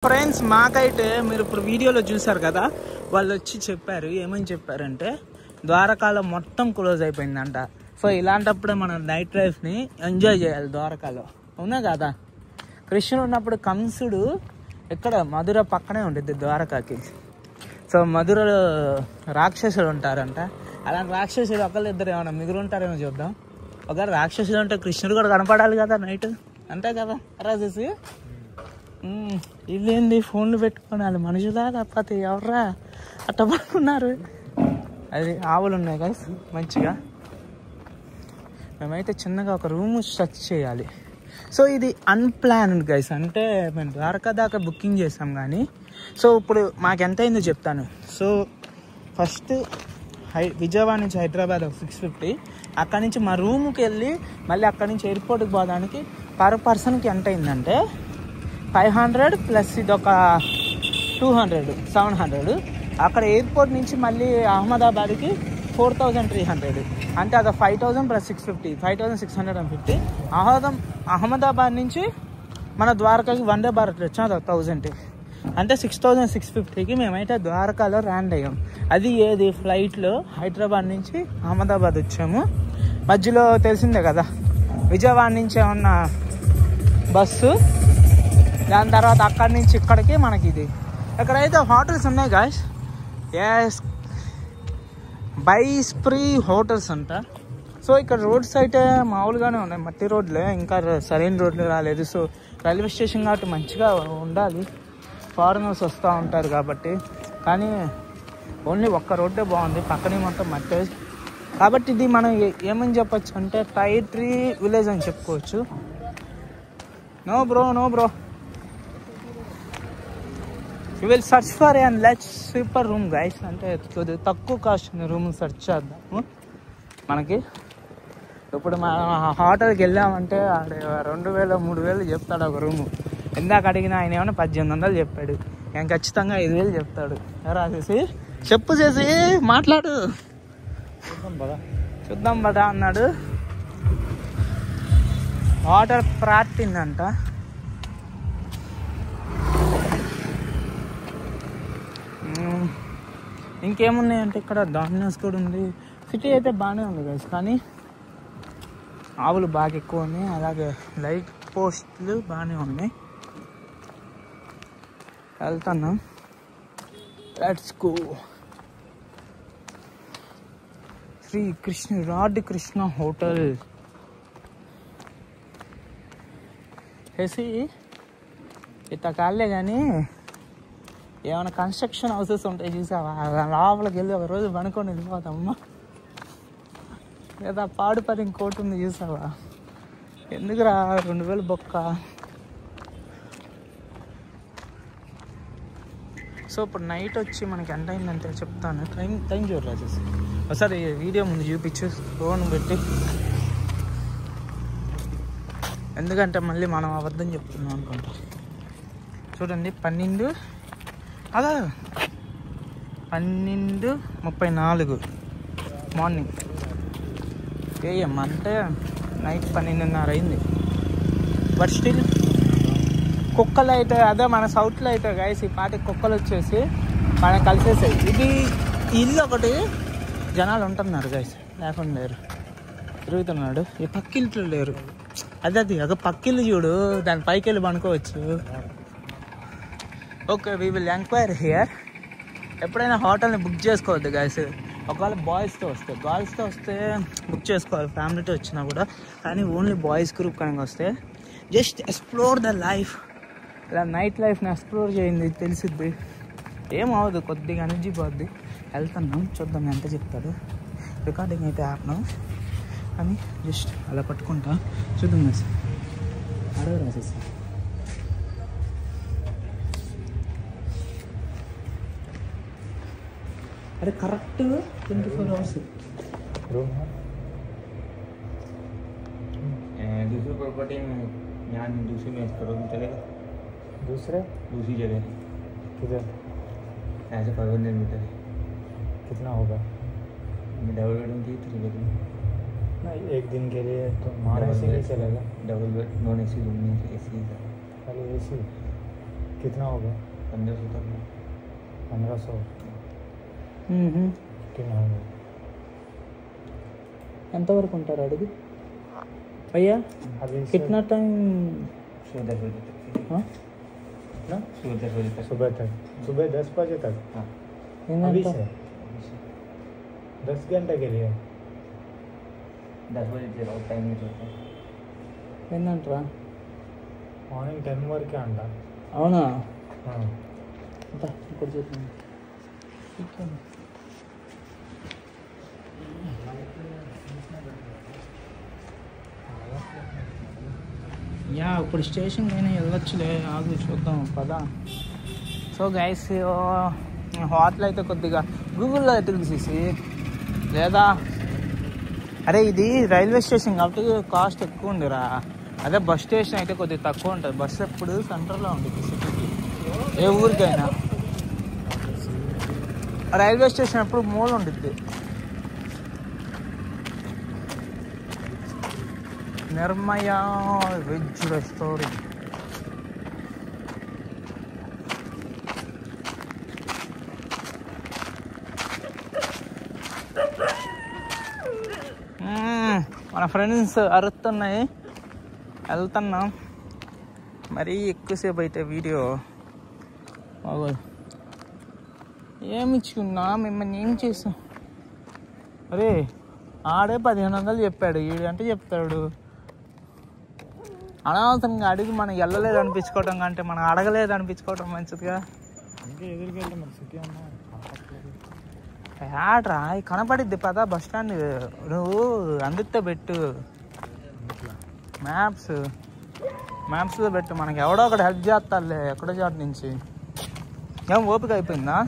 Friends మాకైతే మీరు ఇప్పుడు వీడియోలో చూసారు కదా, వాళ్ళు వచ్చి చెప్పారు. ఏమని చెప్పారంటే ద్వారకాలో మొత్తం క్లోజ్ అయిపోయిందంట. సో ఇలాంటప్పుడే మనం నైట్ లైఫ్ని ఎంజాయ్ చేయాలి ద్వారకాలో, అవునా కదా? కృష్ణుడు ఉన్నప్పుడు కంసుడు ఎక్కడ మధుర పక్కనే ఉంటుంది ద్వారకాకి. సో మధురలో రాక్షసులు ఉంటారంట. అలాంటి రాక్షసులు ఒకళ్ళిద్దరు ఏమన్నా మిగులు ఉంటారేమో చూద్దాం. ఒక రాక్షసులు అంటే కృష్ణుడు కూడా కనపడాలి కదా నైట్, అంతే కదా రాజేసి? ఇదేంది ఫోన్లు పెట్టుకొని వాళ్ళు మనుషులా తప్పతే ఎవర్రా అట్ట పడుకున్నారు? అది ఆవులు ఉన్నాయి గైస్. మంచిగా మేమైతే చిన్నగా ఒక రూమ్ సెర్చ్ చేయాలి. సో ఇది అన్ప్లాన్డ్ గైస్, అంటే మేము ద్వారకా దాకా బుకింగ్ చేసాం కానీ. సో ఇప్పుడు మాకు ఎంత అయిందో చెప్తాను. సో ఫస్ట్ విజయవాడ నుంచి హైదరాబాద్ 650, అక్కడి నుంచి మా రూమ్కి వెళ్ళి మళ్ళీ అక్కడి నుంచి ఎయిర్పోర్ట్కి పోవడానికి పర్ పర్సన్కి ఎంత అయిందంటే 500 ప్లస్ ఇది ఒక 200, 700. అక్కడ ఎయిర్పోర్ట్ నుంచి మళ్ళీ అహ్మదాబాద్కి 4300, అంటే అది 5000 ప్లస్ 650, 5650. అహ్మదాబాద్ నుంచి మన ద్వారకాకి వందే భారత్ వచ్చిన అది 1000, అంటే 6650కి మేమైతే ద్వారకాలో ల్యాండ్ అయ్యాం. అది ఏది ఫ్లైట్లో హైదరాబాద్ నుంచి అహ్మదాబాద్ వచ్చాము. మధ్యలో తెలిసిందే కదా విజయవాడ నుంచి ఏమన్నా బస్సు, దాని తర్వాత అక్కడి నుంచి ఇక్కడికి మనకి ఇది. ఇక్కడైతే హోటల్స్ ఉన్నాయి గాయస్. ఎస్, బైస్ప్రీ హోటల్స్ అంట. సో ఇక్కడ రోడ్స్ అయితే మామూలుగానే ఉన్నాయి, మట్టి రోడ్లే, ఇంకా సరైన రోడ్లు రాలేదు. సో రైల్వే స్టేషన్ కాబట్టి మంచిగా ఉండాలి, ఫారినర్స్ వస్తూ ఉంటారు కాబట్టి. కానీ ఓన్లీ ఒక్క రోడ్డే బాగుంది, పక్కనే మొత్తం మట్టి. కాబట్టి ఇది మనం ఏమని చెప్పచ్చు అంటే టైర్ 3 విలేజ్ అని చెప్పుకోవచ్చు. No bro, you will search for and let's sleeper room guys. అంటే తక్కువ కాస్ట్ రూమ్ సెర్చ్ చేద్దాము. మనకి ఇప్పుడు మనం హోటల్కి వెళ్ళామంటే 2000, 3000 చెప్తాడు ఒక రూము. ఇందాక అడిగిన ఆయన ఏమన్నా 1800 చెప్పాడు. నేను ఖచ్చితంగా 5000 చెప్తాడు. రాసేసి చెప్పు చేసి మాట్లాడు, చూద్దాం బదా అన్నాడు. వాటర్ ప్రార్తిందంట. ఇంకేమున్నాయంటే ఇక్కడ డామినోస్ కూడా ఉంది. సిటీ అయితే బాగానే ఉంది గైస్, కానీ ఆవులు బాగా ఎక్కువ ఉన్నాయి. అలాగే లైట్ పోస్టులు బాగానే ఉన్నాయి. వెళ్తున్నాం, let's go. Shri Radha Krishna hotel వేసి ఇంత కాలే కానీ ఏమైనా కన్స్ట్రక్షన్ హౌసెస్ ఉంటాయి చూసావా, లోపలికి వెళ్ళి ఒక రోజు పనుకొని వెళ్ళిపోతామమ్మా. లేదా పాడుపడి ఇంకోటి ఉంది చూసావా, ఎందుకురా 2000 బొక్క. సో ఇప్పుడు నైట్ వచ్చి మనకి ఎంత అయిందంటే చెప్తాను. టైం చూడరా చేసి ఒకసారి వీడియో ముందు చూపించు ఫోన్ పెట్టి, ఎందుకంటే మళ్ళీ మనం అబద్ధం చెప్తున్నాం అనుకుంటా. చూడండి 12:34 మార్నింగ్ AM, అంటే నైట్ 12:30 అయింది. బట్ స్టిల్ కుక్కలు అయితే అదే మన సౌత్లో అయితే గైస్ ఈ పాటికి కుక్కలు వచ్చేసి మనకు కలిసేసాయి. ఇది ఇల్లు ఒకటి జనాలు ఉంటున్నారు గైస్, లేకుండా లేరు, తిరుగుతున్నాడు. ఈ పక్కింట్లో లేరు, అది ఒక పక్కిల్లు చూడు, దాని పైకి వెళ్ళి పనుకోవచ్చు. Okay, we will enquire here. ఎప్పుడైనా హోటల్ని బుక్ చేసుకోవద్దు గైస్. ఒకవేళ బాయ్స్తో వస్తే బుక్ చేసుకోవాలి, ఫ్యామిలీతో వచ్చినా కూడా. కానీ ఓన్లీ బాయ్స్ గ్రూప్ కనుక వస్తే జస్ట్ ఎక్స్ప్లోర్ ద లైఫ్, ఇలా నైట్ లైఫ్ని ఎక్స్ప్లోర్ చేయండి, తెలిసిద్ది. ఏమవదు, కొద్దిగా ఎనర్జీ పోద్ది. వెళ్తున్నాం, చూద్దాం ఎంత చెప్తాడు. రికార్డింగ్ అయితే ఆపను, కానీ జస్ట్ అలా పట్టుకుంటా, చూద్దాం సార్. అడగ రాసేసి अरे करेक्ट 24 आवर्स रूम है। दूसरी प्रॉपर्टी में यहाँ दूसरी मैच करोगे चलेगा? दूसरी जगह किधर? ऐसे 500 मीटर। कितना होगा? डबल बेडरूम की 3 बेडरूम नहीं, एक दिन के लिए तो नॉन AC नहीं चलेगा। Double bed non AC room में AC है, खाली AC कितना हो गया 1500 ఎంతవరకు ఉంటారు అడుగు भैया कितना टाइम सुबह 10 बजे तक अभी से 10 घंटे के लिए 10 बजे टाइम ఏంటంటరా మార్నింగ్ 10 వరకే అంట అవునా ఇప్పుడు చెప్పండి యా ఇప్పుడు స్టేషన్ అయినా వెళ్ళొచ్చులే ఆగు చూద్దాం పదా సో గైస్ హోటల్ అయితే కొద్దిగా గూగుల్లో ఎదురుసేసి లేదా అరే ఇది రైల్వే స్టేషన్ కాబట్టి కాస్ట్ ఎక్కువ ఉందిరా అదే బస్ స్టేషన్ అయితే కొద్దిగా తక్కువ ఉంటుంది బస్సు ఎప్పుడు సెంటర్లో ఉంటుంది సిటీకి ఏ ఊరికైనా రైల్వే స్టేషన్ ఎప్పుడు మూల ఉంటుంది నిర్మయ వెజ్ రెస్టారెంట్ మన ఫ్రెండ్స్ అరుస్తున్నాయి వెళ్తున్నాం మరీ ఎక్కువసేపు అయితే వీడియో బాగోదు ఏమి ఇచ్చుకున్నా మిమ్మల్ని ఏం చేసాం అరే ఆడే 1500 చెప్పాడు వీడంటే చెప్తాడు అనవసరంగా అడిగి మనం వెళ్ళలేదు అనిపించుకోవటం కంటే మనం అడగలేదు అనిపించుకోవటం మంచిదిగా ఆడ్రా కనపడిద్ది పదా బస్ స్టాండ్ నువ్వు అందితే పెట్టు మ్యాప్స్లో పెట్టు మనకి ఎవడో ఒకటి హెల్ప్ చేస్తారులే ఎక్కడో చోట నుంచి ఏం ఓపిక అయిపోయిందా